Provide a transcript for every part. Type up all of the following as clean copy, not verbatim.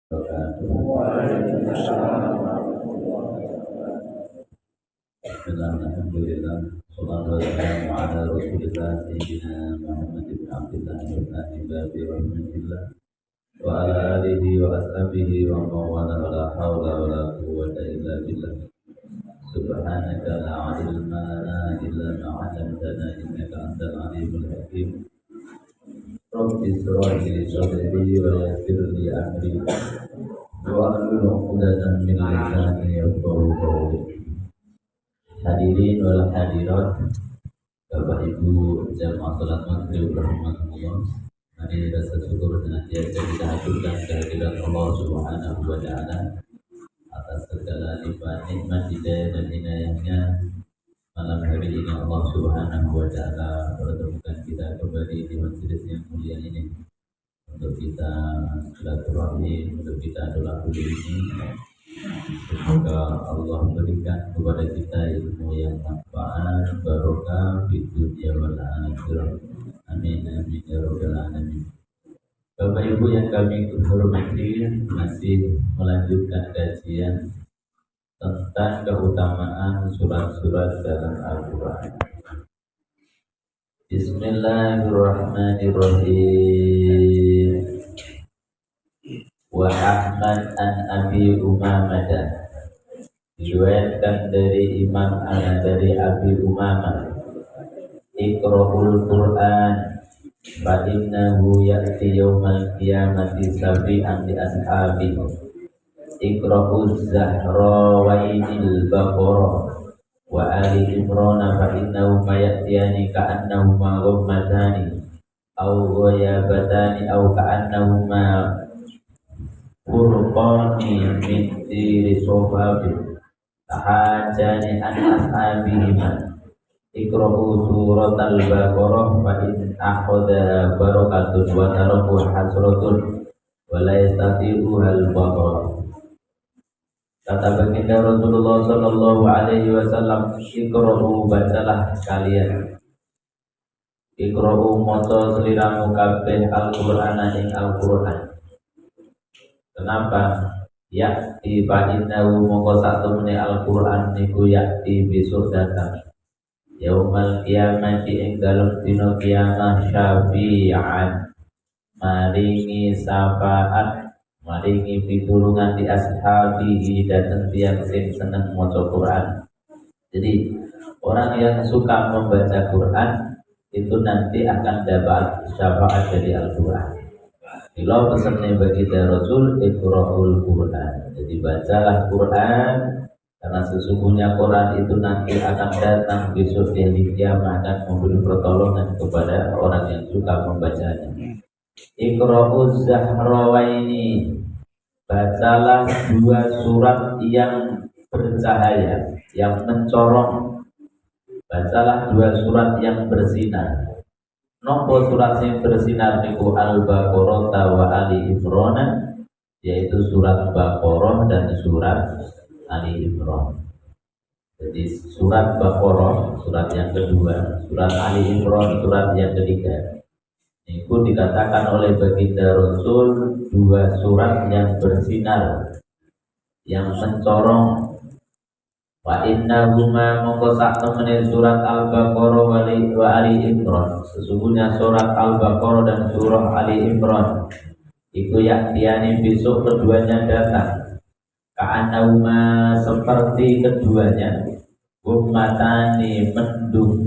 Alhamdulillah, sallallahu alaihi wa ala rasulillah sayyidina Muhammad bin Abdullah wa rahmatillah wa ala alihi wa ashabihi wa mawala wa la hawla wa la quwwata illa billah. Subhanaka la ilma lana illa ma 'allamtana innaka antal alimul hakim. Rabbi shrah li sadri wa yassir li amri wa hlul 'uqdatam min lisani yafqahu qawli. Hadirin wal hadirat, Bapak Ibu jamaah salat maghrib rahmatullah. Mari rasa syukur senantiasa kita haturkan kehadirat Allah Subhanahu wa taala atas segala nikmat hidayah dan inayahnya. Malam hari ini Allah Subhanahu wa taala pertemukan kita kembali di majelis yang mulia ini untuk kita silaturahmi, untuk kita doa ini. Semoga Allah berikan kepada kita ilmu yang manfaat, barokah di dunia wal akhirah. Amin amin ya rabbal alamin. Bapak Ibu yang kami hormati, masih melanjutkan kajian tentang keutamaan surat-surat dalam Al-Quran. Bismillahirrahmanirrahim. Wa Ahmad an Abi Umamah, diriwayatkan dari Imam dari Abi Umamah, Iqra'ul Qur'an fa innahu ya'ti yawmal qiyamati sabi'an li ashabihi. Iqra'uz Zahrawainil Baqarah wa Ali Imran fa innahu ya'tiyani ka'annahuma ghammatani aw ghayabatani aw ka'annahuma Furqani min diri sofabi tahajani an ashabihima. Iqra'u surat al-Baqarah fa in akhadha barakatun wa taraku hasratun wa la yastati'u al-Baqarah. Kata baginda Rasulullah sallallahu alaihi wasallam, Iqra'u, bacalah kalian. Iqra'u, maca sliramu kabeh Al-Qur'an ing Al-Qur'an. Kenapa? Yakti fa'innahu mongko satemene Al-Qur'an niku yakti besok datang. Yaumal qiyamati ing dalem dina kiamah syafi'an, maringi syafaat, maringi pitulungan di ashabihi datang tiang sing seneng maca Qur'an. Jadi orang yang suka membaca Qur'an itu nanti akan dapat syafaat dari Al-Qur'an. Kalau pesannya bagi Rasul, Iqra'ul Qur'an. Jadi bacalah Qur'an, karena sesungguhnya Qur'an itu nanti akan datang besok di hari kiamat dan memberi pertolongan kepada orang yang suka membacanya. Iqra'uz Zahrawaini, bacalah dua surat yang bercahaya, yang mencorong. Bacalah dua surat yang bersinar. Nomor surat yang bersinar niku Al-Baqarah wa Ali Imran, yaitu surat Baqarah dan surat Ali Imran. Jadi surat Baqarah surat yang kedua, surat Ali Imran surat yang ketiga. Itu dikatakan oleh baginda Rasul dua surat yang bersinar, yang mencorong. Wa innahuma mongko sak temene surat Al-Baqarah wa Ali Imran, sesungguhnya surat Al-Baqarah dan surah Ali Imran iku yaktiani besok keduanya datang. Ka'annahuma, seperti keduanya, ummatani, mendung.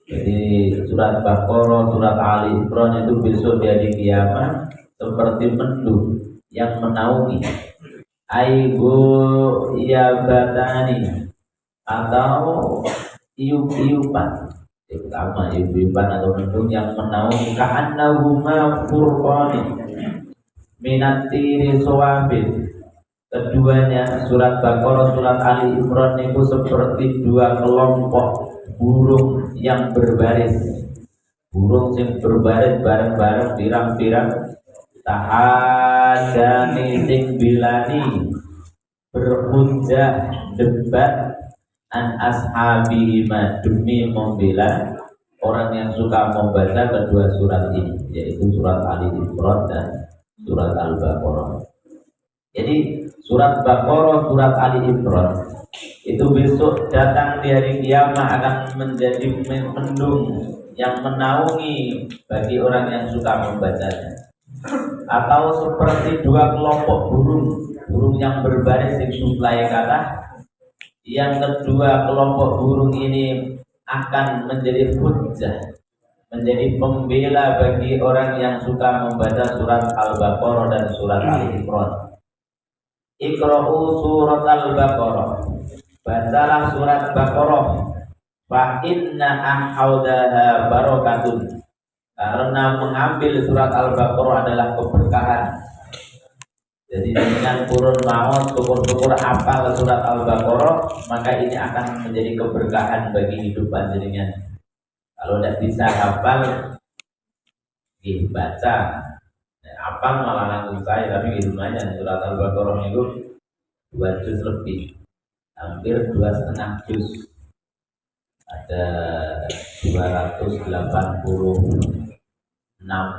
Jadi surat Baqarah, surat Ali Imran itu besok di hari kiamat seperti mendung yang menaungi. Aigo yabatani, atau iup-iupan, terutama iup-iupan atau mendung yang menaungi. Ka'annahuma furqani minatiri sawabin. Keduanya surat Baqarah, surat Ali Imran itu seperti dua kelompok burung yang berbaris. Burung yang berbaris bareng-bareng, pirang-pirang. Tahajani sing bilani, berhujjah debat an ashabihima, demi membela orang yang suka membaca kedua surat ini, yaitu surat Ali Imran dan surat Al-Baqarah. Jadi surat Baqarah, surat Ali Imran itu besok datang di hari kiamat akan menjadi mendung yang menaungi bagi orang yang suka membacanya. Atau seperti dua kelompok burung yang berbaris di suplai kata. Yang kedua, kelompok burung ini akan menjadi hujjah, menjadi pembela bagi orang yang suka membaca surat Al-Baqarah dan surat Ali Imran. Iqra'u surat Al-Baqarah, bacalah surat Baqarah, fa inna ahaudaha barakatun, karena mengambil surat Al-Baqarah adalah keberkahan. Jadi dengan turun maut syukur-syukur hafal surat Al-Baqarah, maka ini akan menjadi keberkahan bagi hidup panjenengan. Kalau tidak bisa hafal, baca. Hafal malah langsung saya, tapi lumayan surat Al-Baqarah itu 2 juz lebih, hampir 2,5 juz. Ada 286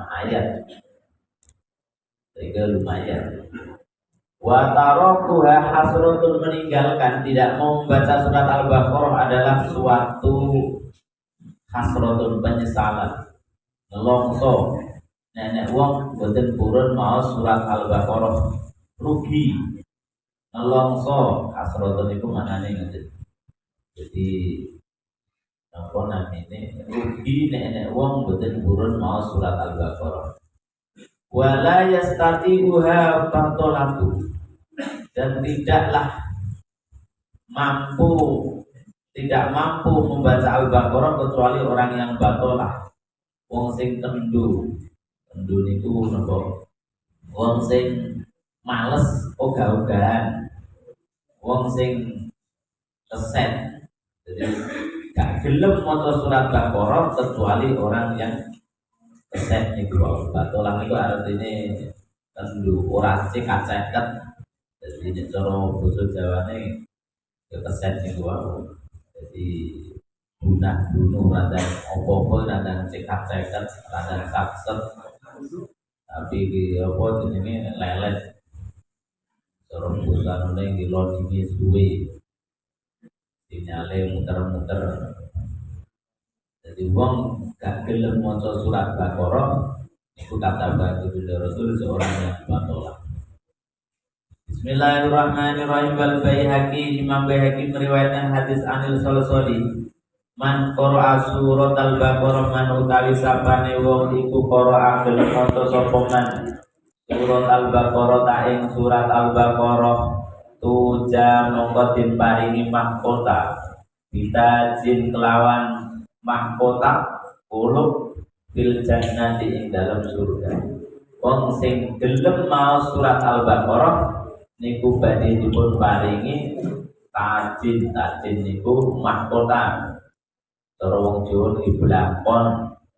ayat, sehingga lumayan. Wa tarakuha hasratun, meninggalkan tidak mau membaca surat Al-Baqarah adalah suatu hasratun, penyesalan, nelongso. Nenek wong boten purun mau surat Al-Baqarah, rugi, nelongso. Hasratun itu maknane ngoten. Jadi apa namine rugi nenek wong boten purun mau surat Al-Baqarah. Wala yastati'uha batolatu, dan tidak mampu membaca Al-Baqarah kecuali orang yang batolah, wong sing kendu niku napa, wong sing males ogah-ogahan, wong sing keset. Jadi gak gelem maca surat Baqarah kecuali orang yang keset niku. Batolah niku artine kendu, ora sing kaceket. Jadi nek cara basa Jawane ya keset niku wae. Jadi bunuh rada apa-apa, rada cekak-ceket, rada sakset. Tapi di apa jenenge lelet. Cara basa nang di loading suwe. Sinyale muter-muter. Jadi wong gak gelem maca surat Baqarah niku kata batu Rasul seorang yang batolah. Bismillahirrahmanirrahim. Wal Baihaqi, Imam Baihaqi meriwayatkan hadis Anil Salsali, man qara'a surat Al-Baqarah, man utawi sapane wong iku qara'a gelem maca sapa man surat Al-Baqarah, ta ing surat Al-Baqarah, tuja mongko diparingi mahkota, bitajin kelawan mahkota uluk fil jannati ing dalam surga. Wong sing gelem maos surat Al-Baqarah niku badhe dipun paringi tajin niku mahkota. Cara wong Jawa niki blakon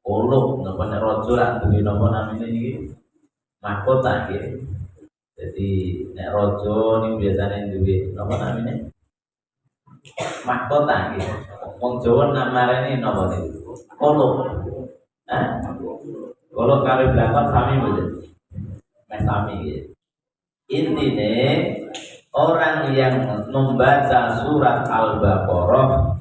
uluk, napa nek raja ra duwe napa namine niki mahkota nggih. Jadi nek raja niku biasane duwe napa namine mahkota nggih. Wong Jawa namarane napa niku? Uluk. Kalau kali belakang sami betul, sami gitu. Intine orang yang membaca surat Al-Baqarah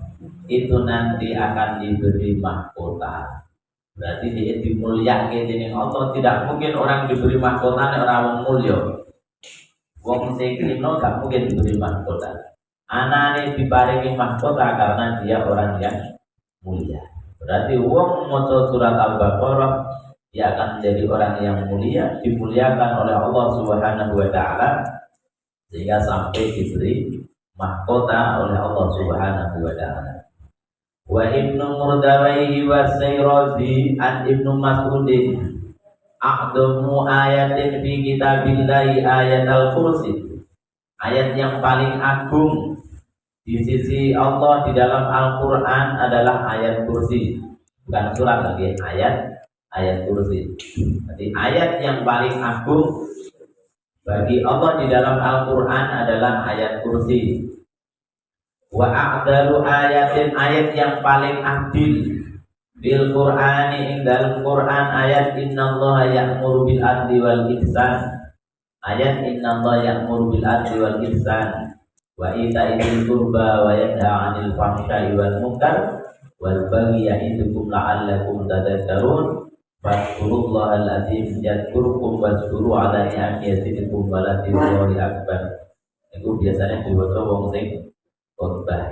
itu nanti akan diberi mahkota. Berarti dia dimuliakan dening Allah. Tidak mungkin orang diberi mahkota nek ora wong mulya. Wong sing kena gak mungkin diberi mahkota. Anane diparingi mahkota karena dia orang yang mulia. Berarti wong maca surat Al-Baqarah dia akan menjadi orang yang mulia, dimuliakan oleh Allah Subhanahu wa taala sehingga sampai diberi mahkota oleh Allah Subhanahu wa taala. Wa Ibnu Murdawaihi wa Sayrazi an Ibnu Mas'udin a'dhamu ayatin fi kitabillahi ayatul kursi. Ayat yang paling agung di sisi Allah di dalam Al-Qur'an adalah ayat kursi. Bukan surat lagi, ayat kursi. Jadi ayat yang paling agung bagi Allah di dalam Al-Qur'an adalah ayat kursi. Wa a'dalu ayatin, ayat yang paling adil bil Qur'ani ing dalam Qur'an ayat innallaha ya'muru bil adli wal ihsan. Ayat innallaha ya'muru bil adli wal ihsan wa ita'i dzil qurba wa yanha 'anil fahsya'i wal munkar wal baghi ya'idukum la'allakum tadhakkarun. Fadhkurullahal azim yadhkurukum washkuru 'ala ni'amihi yazidukum wa la dzikrullahi akbar. Itu biasanya diwaca wong sing khotbah.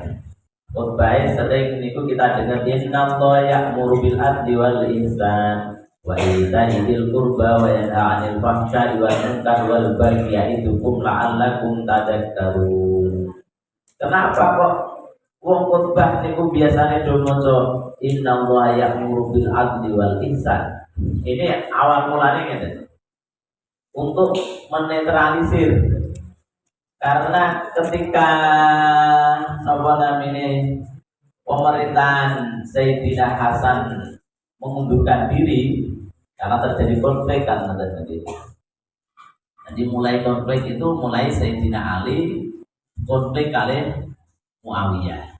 Khotbah sering niku kita dengar innallaha ya'muru bil adli wal ihsan wa ita'i dzil qurba wa yanha 'anil fahsya'i wal munkar wal baghi ya'idukum la'allakum tadhakkarun. Kenapa kok wong khotbah niku biasanya do maca innallaha ya'muru bil adli wal ihsan? Ini awal mulanya ngene. Untuk menetralisir, karena ketika apa namanya pemerintahan Sayyidina Hasan mengundurkan diri karena terjadi konflik kan nanti. Jadi mulai konflik itu mulai Sayyidina Ali konflik kali Muawiyah.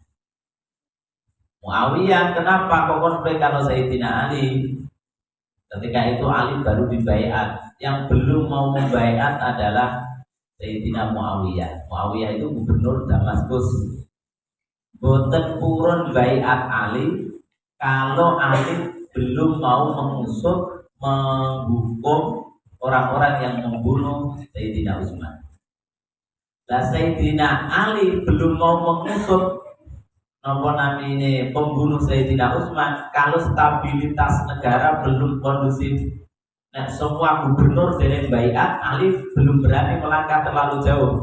Muawiyah kenapa kok konflik kalau Sayyidina Ali? Ketika itu Ali baru dibaiat. Yang belum mau membaiat adalah Sayyidina Muawiyah. Muawiyah itu gubernur Damaskus. Boten purun baiat Ali kalau Ali belum mau menghukum orang-orang yang membunuh Sayyidina Utsman. Nah, Sayyidina Ali belum mau mengusut namanya pembunuh Sayyidina Utsman kalau stabilitas negara belum kondusif. Nah, semua gubernur dari baiat Ali belum berani melangkah terlalu jauh.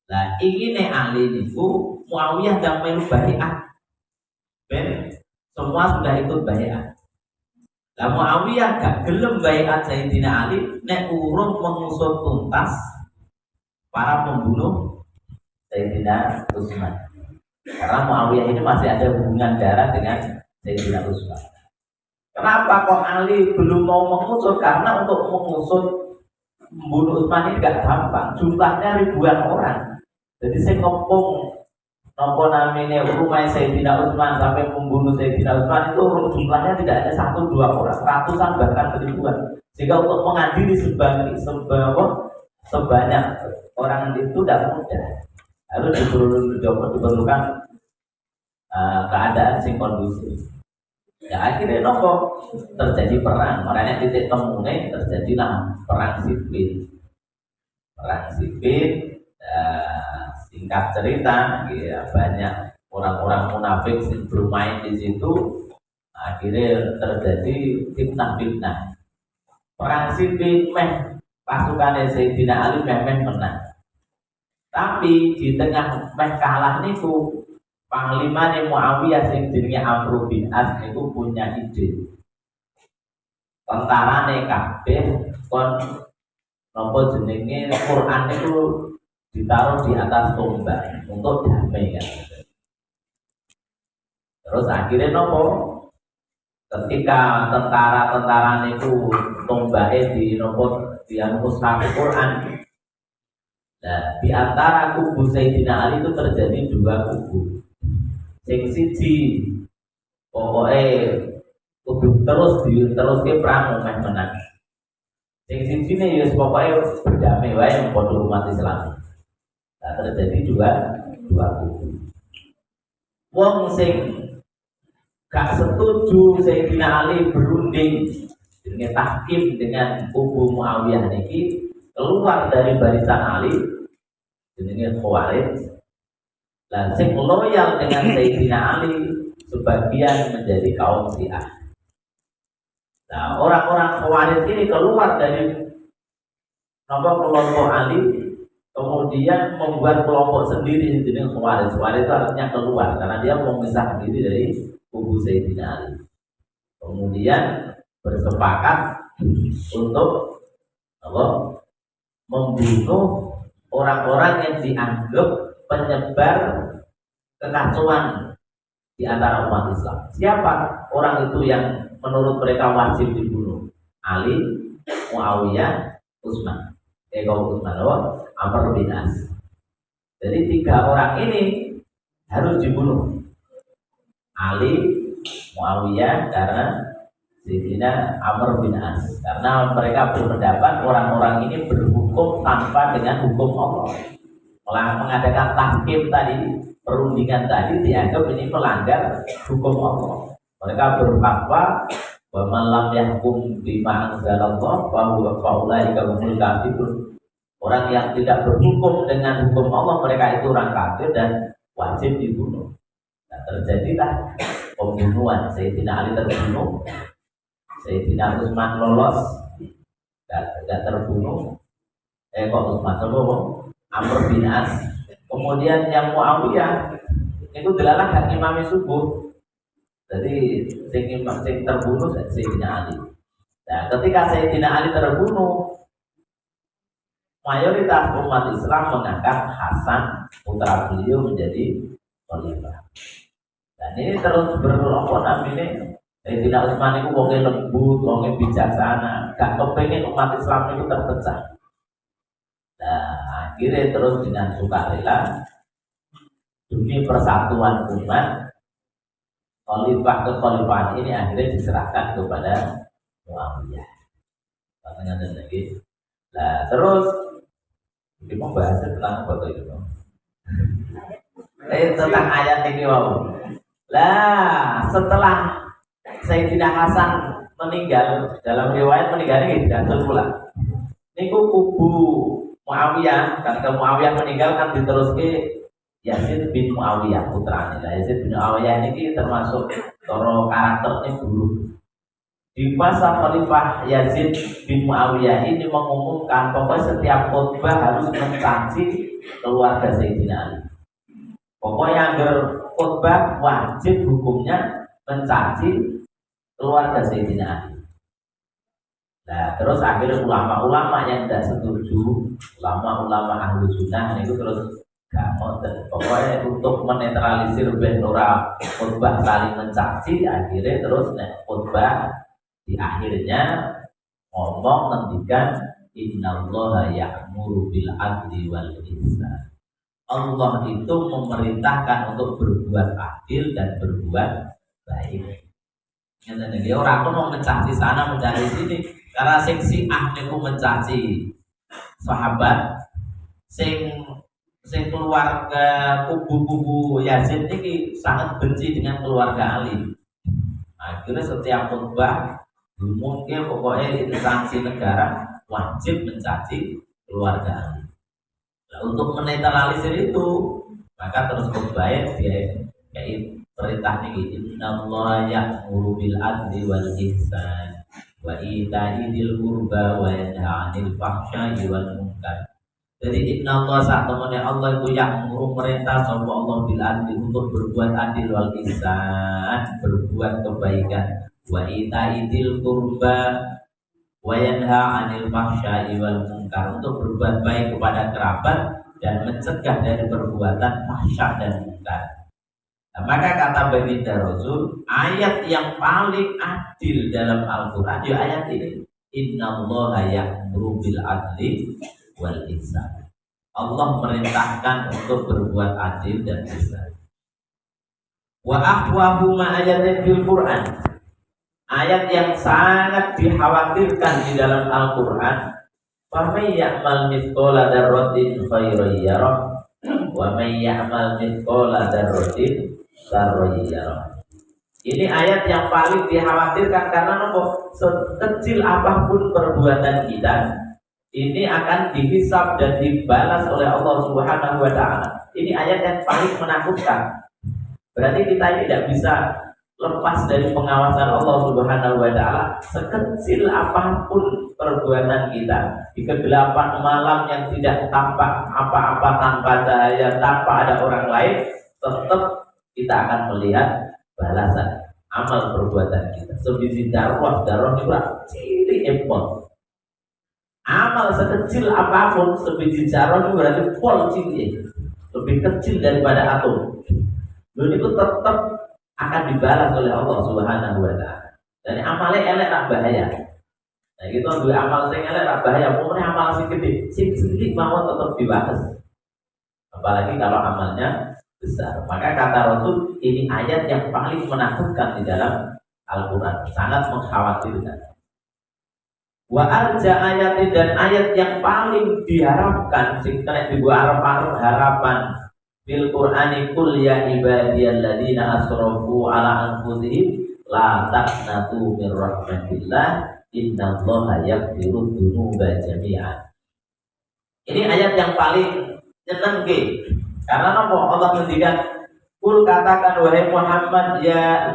Nah, ingine Ali niku Muawiyah dan melu baiat. Ben semua sudah ikut baiat. Nah, Muawiyah gak gelem baiat Sayyidina Ali nek urung mengusut tuntas para pembunuh Sayyidina Utsman. Karena Muawiyah ini masih ada hubungan darah dengan Sayyidina Utsman. Kenapa kok Ali belum mau mengusut? Karena untuk mengusut membunuh Utsman ini gak gampang. Jumlahnya ribuan orang. Jadi saya ngopong nopo namanya rumah Sayyidina Utsman sampai membunuh Sayyidina Utsman itu jumlahnya tidak ada 1-2 orang, ratusan bahkan ribuan. Sehingga untuk mengadili sebanyak orang itu tidak mudah. Harus diperlukan keadaan sing kondusif. Ya akhirnya nopo terjadi perang. Makanya titik temunya terjadilah perang sipil. Perang sipil. Singkat cerita, ya, banyak orang-orang munafik yang bermain di situ. Akhirnya terjadi fitnah-fitnah. Perang sipil pasukan Sayyidina Ali menang. Tapi di tengah kalah niku panglima Muawiyah sing jenenge Amr bin As niku punya ide. Tentarane kabeh kon napa jenenge Quran niku ditaruh di atas tombak untuk damai kan. Terus akhirnya nopo ketika tentara-tentara niku tombake di nopo di mushaf Quran. Nah, di antara kubu Sayyidina Ali itu terjadi 2 kubu. Sing siji pokoknya kudu terus ke perang menang. Sing siji ne ya pokoknya berdamai wae padha umat Islam. Nah, terjadi dua kubu. Wong sing gak setuju Sayyidina Ali berunding dengan tahkim dengan kubu Muawiyah niki keluar dari barisan Ali jenenge Khawarij. Dan sing loyal dengan Sayyidina Ali sebagian menjadi kaum Syiah. Nah, orang-orang Khawarij ini keluar dari kelompok Ali, kemudian membuat kelompok sendiri jenenge Khawarij. Khawarij itu artinya keluar karena dia memisah diri dari kubu Sayyidina Ali. Kemudian bersepakat untuk membunuh orang-orang yang dianggap penyebar kekacauan di antara umat Islam. Siapa orang itu yang menurut mereka wajib dibunuh? Ali, Muawiyah, Utsman. Utsman, Amr bin As. Jadi 3 orang ini harus dibunuh. Ali, Muawiyah karena Sayyidina Amr bin As, karena mereka berpendapat orang-orang ini berhukum tanpa dengan hukum Allah. Mengadakan tahkim tadi, perundingan tadi dianggap ini melanggar hukum Allah. Mereka berfatwa wa man lam yahkum bima anzalallah fa huwa faulaika humul kafirun. Orang yang tidak berhukum dengan hukum Allah, mereka itu orang kafir dan wajib dibunuh. Nah, terjadilah pembunuhan. Sayyidina Ali terbunuh, Sayyidina Utsman lolos, tidak terbunuh. Kok Utsman terbunuh? Amr bin As. Kemudian yang Muawiyah itu delalah hak imami subuh. Jadi sing terbunuh Sayyidina Ali. Nah, ketika Sayyidina Ali terbunuh, mayoritas umat Islam mengangkat Hasan putra beliau menjadi khalifah. Dan ini terus berlomba ini. Sayyidina Utsman itu wong lembut, wong bijaksana, gak kepengen umat Islam itu terpecah. Nah, akhirnya terus dengan sukarela demi persatuan umat, khalifah kekhalifahan ini akhirnya diserahkan kepada Muawiyah. Makanya lagi. Nah, terus kita mau bahas tentang apa itu? Tentang ayat ini wow. Lah, setelah Sayyidina Hasan meninggal, dalam riwayat meninggalnya tidak pula. Niku kubu Muawiyah, ketika Muawiyah meninggal kan diteruske Yazid bin Muawiyah putranya. Nah, Yazid bin Muawiyah ini termasuk toro karakternya buruk. Di masa Khalifah Yazid bin Muawiyah ini mengumumkan pokoknya setiap khutbah harus mencaci keluarga Sayyidina Ali. Pokoknya agar khutbah wajib hukumnya mencaci keluarga Sayyidina Ali. Nah, terus akhirnya ulama-ulama yang tidak setuju, ulama-ulama ahlu sunnah itu terus gak mau. Pokoknya untuk menetralisir benora khutbah saling mencaci, akhirnya terus khutbah di akhirnya ngomong ngendikan innallaha ya'muru bil adli wal ihsan. Allah itu memerintahkan untuk berbuat adil dan berbuat baik. Yang dia orang tuh mau mencaci sana mencari sini, karena sing Syiah niku mencaci sahabat, sing keluarga kubu-kubu Yazid ini sangat benci dengan keluarga Ali. Akhirnya setiap khutbah mungkin pokoknya instansi negara wajib mencaci keluarga Ali. Nah, untuk menetralisir itu, maka terus khutbahnya dia kayak perintah ini innallaha ya'muru bil adli wal ihsan wa ita'i dzil qurba wa yanha 'anil fahsya'i wal munkar. Jadi innallaha sa'tamane Allah itu ya'muru merintah sapa Allah bil adli untuk berbuat adil wal ihsan, berbuat kebaikan, wa ita'i dzil qurba wa yanha 'anil fahsya'i wal munkar, untuk berbuat baik kepada kerabat dan mencegah dari perbuatan fahsya dan munkar. Nah, maka kata baginda Rasul, ayat yang paling adil dalam Al-Quran ya ayat ini. Innallaha ya'muru bil adli wal ihsan. Allah merintahkan untuk berbuat adil dan ihsan. Wa aqwahu ma ayatin fil Quran. Ayat yang sangat dikhawatirkan di dalam Al-Quran. Fa may ya'mal mithqala dzarratin khairan yarah wa may ya'mal mithqala dzarratin syarran yarah. Ini ayat yang paling dikhawatirkan karena nopo sekecil apapun perbuatan kita ini akan dihisab dan dibalas oleh Allah Subhanahu wa taala. Ini ayat yang paling menakutkan. Berarti kita ini tidak bisa lepas dari pengawasan Allah Subhanahu wa taala. Sekecil apapun perbuatan kita di kegelapan malam yang tidak tampak apa-apa, tanpa cahaya, tanpa ada orang lain, tetap kita akan melihat balasan amal perbuatan kita. Sebiji darah itu cilik empon. Amal sekecil apapun sebiji darah itu berarti pol cilik, lebih kecil daripada atom. Dan itu tetap akan dibalas oleh Allah Subhanahu wa taala. Dan amalnya elek tak bahaya. Nah, gitu dua amal sing elek tak bahaya, pokoknya amal sing gede, sing cilik mawon tetap dibalas. Apalagi kalau amalnya besar. Maka kata Rasul, ini ayat yang paling menakutkan di dalam Al-Quran, sangat mengkhawatirkan. Wa arja ayat dan ayat yang paling diharapkan sing kena dibuat harapan bil Qur'ani kul ya ibadiyalladzina asrafu ala anfusihim la taqnatu min rahmatillah innallaha yaghfiru dzunuba jami'an. Ini ayat yang paling nyenengke. Karena apa? Allah ngendikan kul katakan wahai Muhammad ya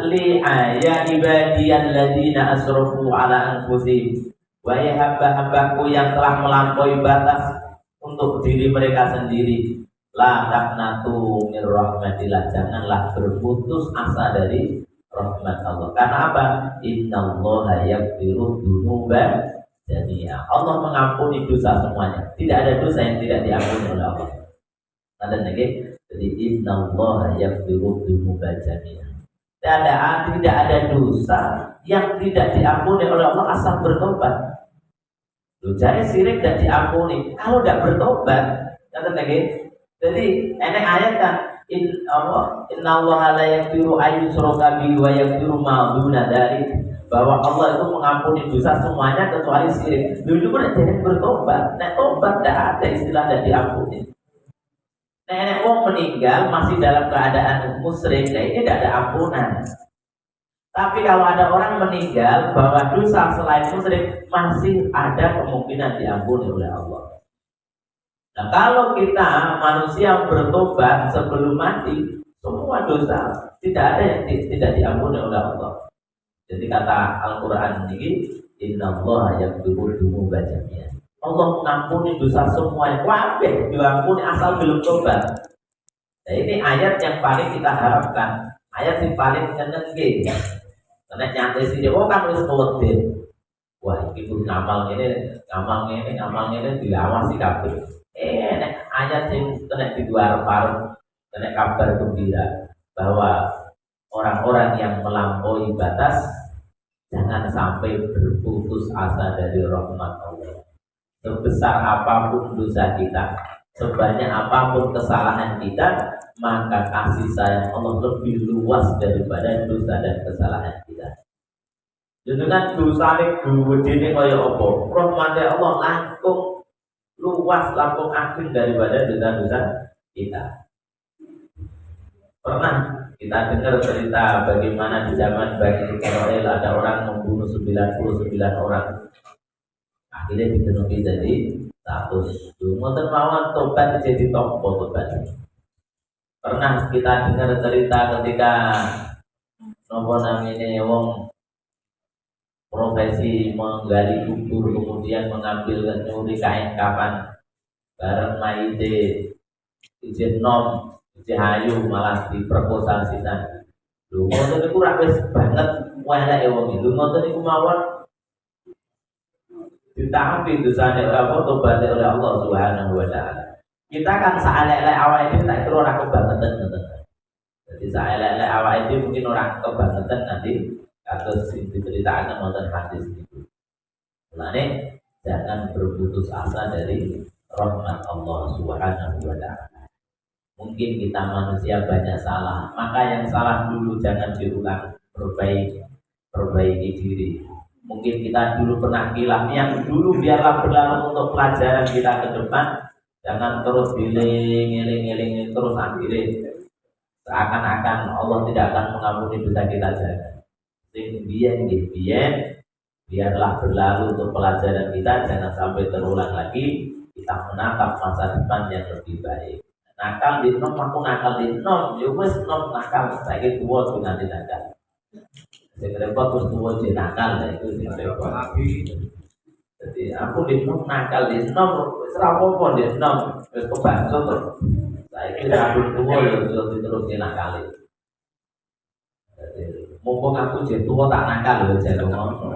ibadiyalladzina asrafu ala anfusihim, wahai hamba-hambaku yang telah melampaui batas untuk diri mereka sendiri, la taqnatu min rahmatillah, janganlah berputus asa dari rahmat Allah. Karena apa? Innallaha yaghfiru dzunuba jami'a. Allah mengampuni dosa semuanya. Tidak ada dosa yang tidak diampuni oleh Allah. Ada lagi, jadi innallaha yaghfiru dzunuba jami'a. Tidak ada dosa yang tidak diampuni oleh Allah asal bertobat. Jadi sirik tidak diampuni kalau tidak bertobat. Ada lagi. Jadi enek ayat kan innallaha la yaghfiru ayyushraka bihi wa yaghfiru ma duna dzalik, bahwa Allah itu mengampuni dosa semuanya kecuali syirik. Dulu kan jangan bertobat. Nek tobat tidak ada istilah tidak diampuni. Nek wong meninggal masih dalam keadaan musyrik, ini tidak ada ampunan. Tapi kalau ada orang meninggal bahwa dosa selain musyrik masih ada kemungkinan diampuni oleh Allah. Nah, kalau kita manusia bertobat sebelum mati, semua dosa tidak ada yang tidak diampuni oleh Allah. Jadi kata Al-Quran ini, innallaha yaghfiru dzunuba jami'an. Allah mengampuni dosa semuanya, kabeh diampuni asal belum tobat. Nah, ini ayat yang paling kita harapkan, ayat yang paling nyenengke. Karena nyantai sini, kan wis kuwedin. Wah, itu ngamal ini diawasi kabeh. Ayat yang kena diluar-luar, kena kabar gembira bahwa orang-orang yang melampaui batas jangan sampai berputus asa dari rahmat Allah. Sebesar apapun dosa kita, sebanyak apapun kesalahan kita, maka kasih sayang Allah lebih luas daripada dosa dan kesalahan kita. Dengan dosa ini gede kaya apa? Rahmatnya Allah langkung luas, langkung agung daripada dosa-dosa kita. Pernah kita dengar cerita bagaimana di zaman Bani Israil ada orang membunuh 99 orang. Akhirnya ditemukan jadi 100. Ngoten mawon tobat jadi tompo tobat. Pernah kita dengar cerita ketika nopo namanya wong profesi menggali kubur kemudian mengambil nyuri kain kafan bareng maite izin nom hayu malah diperkosa sisan. Lho ngoten niku ra wis banget eleke wong iki. Ngoten niku mawon ditampi dosane apa tobat oleh Allah Subhanahu wa taala. Kita kan saelek-elek awake dhewe tak kira ora kebangetan ngoten. Jadi saelek-elek awake dhewe mungkin ora kebangetan nanti kados diceritakan wonten hadis itu. Mulane jangan berputus asa dari rahmat Allah Subhanahu wa taala. Mungkin kita manusia banyak salah, maka yang salah dulu jangan diulang, perbaiki diri. Mungkin kita dulu pernah hilaf, yang dulu biarlah berlalu untuk pelajaran kita ke depan. Jangan terus giling terus akhirnya seakan-akan Allah tidak akan mengampuni dosa kita saja. Biarlah berlalu untuk pelajaran kita, jangan sampai terulang lagi. Kita menatap masa depan yang lebih baik. Nakal di nom, aku nakal di nom, wis nom nakal, saiki tuwa tuh nanti nakal. Sing repot terus tuwa je nakal, itu sing repot. Jadi aku di nom nakal di nom, wis ra apa-apa di nom, wis kebantu terus. Saiki aku tuwa ya terus nakal. Mumpung aku je tuwa tak nakal lho jare ngono.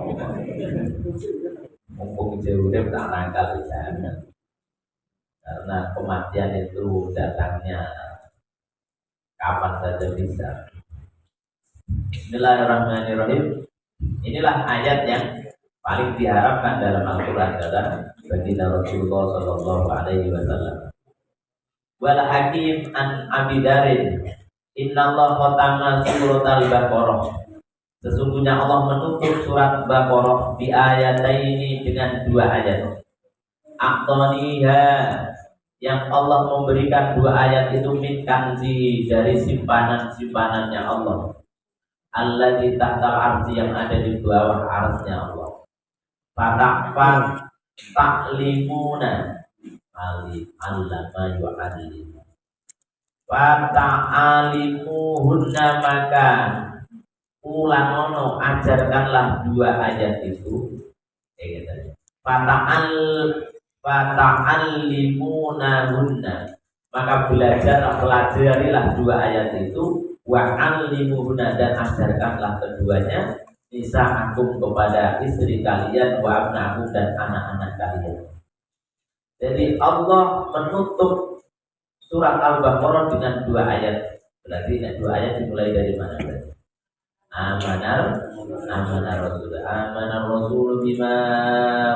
Mumpung je urip tak nakal jane. Karena kematian itu datangnya kapan saja bisa. Bismillahirrahmanirrahim. Inilah ayat yang paling diharapkan dalam Al-Quran adalah baginda Rasulullah Sallallahu Alaihi Wasallam. Wal Hakim an Abidarin. Inna Allah khatama surat al-Baqarah Sesungguhnya Allah menutup surat Baqarah di ayat ini dengan dua ayat. Aqtaniha, yang Allah memberikan dua ayat itu min kanzi, dari simpanan-simpanannya Allah. Alladzi tahtal arsy, yang ada di bawah arsy-nya Allah. Fataqfat ta'limuna allama yu'allim. Fata'alimuhunna, maka ulangono ajarkanlah dua ayat itu. Fata'allimunahunna, maka pelajarilah dua ayat itu. Wa'allimuhunna, dan ajarkanlah keduanya. Nisa'akum, kepada istri kalian. Wa abna'akum, dan anak-anak kalian. Jadi Allah menutup surat Al-Baqarah dengan dua ayat. Berarti dua ayat dimulai dari mana? Amanar Rasul bima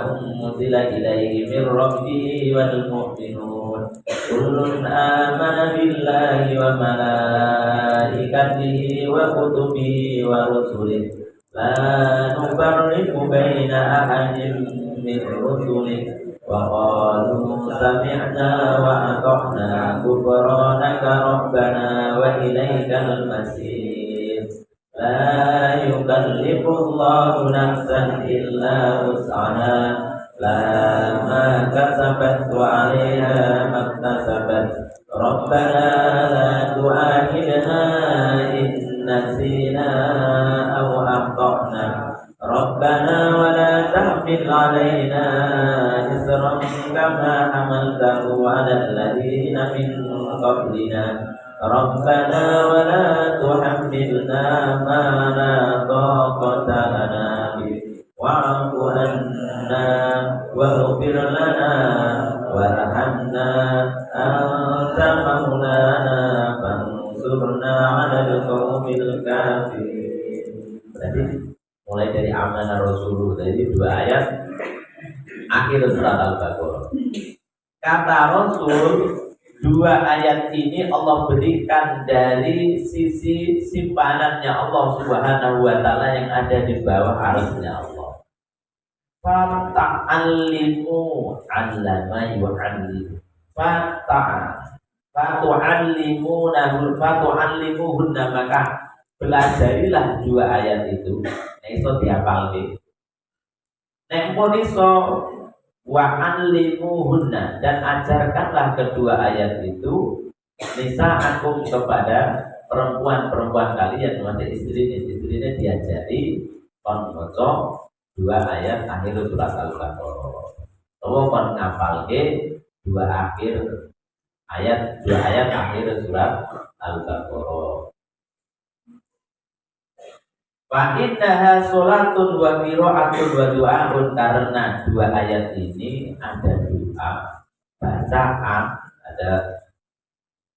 unzila ilaihi min rabbihi wal mu'minun kullun amana billahi wa malaikatihi wa kutubihi wa rusulihi la nufarriqu baina ahadin min rusulihi wa qalu sami'na wa ata'na ghufranaka rabbana wa ilaikal masir. La yukallifullahu nafsan illa wus'aha, laha ma kasabat wa 'alaiha maktasabat. Rabbana la tu'akhidna in nasina aw akhtana. Rabbana wa la tahmil 'alaina isran kama hamaltahu 'alal ladzina min qablina. Rabbana wa la tuhammilna ma la taqata lana bihi wa'fu 'anna waghfir lana warhamna anta maulana fansurna 'alal qaumil kafirin. Berarti mulai dari amanah Rasul, dari dua ayat akhir surat Al-Baqarah. Kata Rasul, dua ayat ini Allah berikan dari sisi simpanannya Allah Subhanahu wa ta'ala yang ada di bawah arsy-nya Allah. Fata'allimu allama yu'allim. Fatu'allimuhunna, maka belajarilah dua ayat itu. Nah, itu dihafalke. Nek pun iso wa'allimuhunna, dan ajarkanlah kedua ayat itu nisa'akum, kepada perempuan-perempuan kalian, maksudnya istrinya diajari kon maca dua ayat akhir surat Al-Baqarah. Tawa kon ngapalke dua ayat akhir surat Al-Baqarah. Fa innaha sholatun wa qira'atun wa du'aun, karena dua ayat ini ada doa, bacaan, ada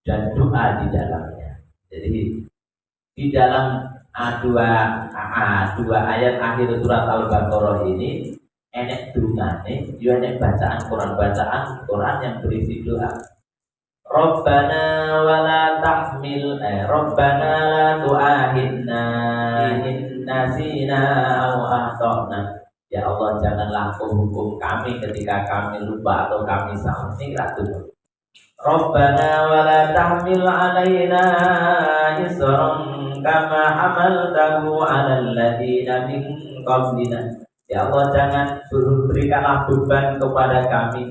dan doa di dalamnya. Jadi di dalam dua ayat akhir surat Al-Baqarah ini enek dungane, yo enek bacaan Quran yang berisi doa. Rabbana wa la tahmil Rabbana la tu'ahidna in nasina aw akhtana. Ya Allah, janganlah kau hukum kami ketika kami lupa atau kami salah. Ini ratu. Rabbana wa la tahmil alaina isran kama hamaltahu 'alal ladzina min qablina. Ya Allah, jangan berikanlah beban kepada kami,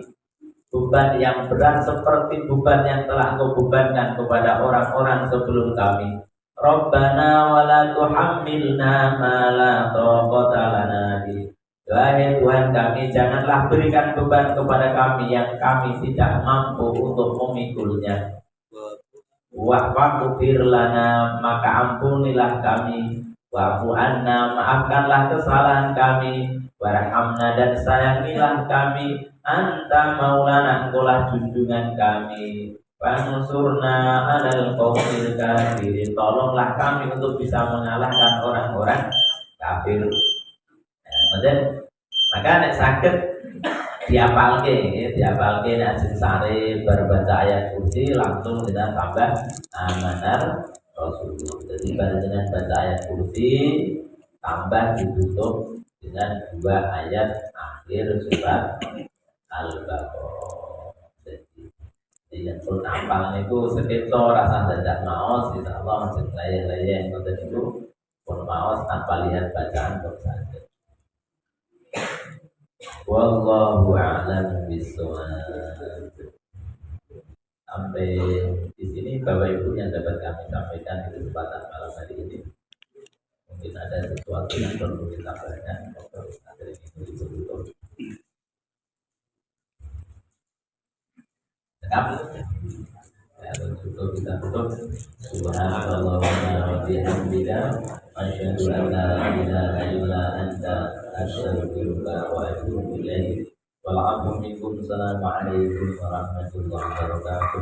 beban yang berat seperti beban yang telah Engkau bebankan kepada orang-orang sebelum kami. Rabbana wa la tuhammilna ma la taqata lana bihi. Wahai Tuhan kami, janganlah berikan beban kepada kami yang kami tidak mampu untuk memikulnya. Wa'fu lana, maka ampunilah kami. Wa'fu anna, maafkanlah kesalahan kami. Warhamna, dan sayangilah kami. Anta maulana, Engkaulah junjungan kami. Fansurna 'alal qaumil kafirin, tolonglah kami untuk bisa mengalahkan orang-orang kafir. Maka nek saged diapalke nek sing sare berbaca ayat kursi langsung kita tambah amanar Rasulullah. Jadi dengan baca ayat kursi tambah ditutup dengan 2 ayat akhir surat Al-Baqarah. Jadi yang pun apal itu sekitar rasa dadak maos, insyaallah masih layar-layar yang itu pun maos tanpa lihat bacaan pun saja. Wallahu a'lam bishawab. Sampai di sini Bapak Ibu yang dapat kami sampaikan di kesempatan malam hari ini. Mungkin ada sesuatu yang perlu ditambahkan atau ada yang ingin ditutup. Tetap. Ya, tutup kita tutup. Subhanallah wa bihamdika asyhadu an la ilaha illa anta astaghfiruka wa atubu ilaik. Waalaikumsalam warahmatullahi wabarakatuh.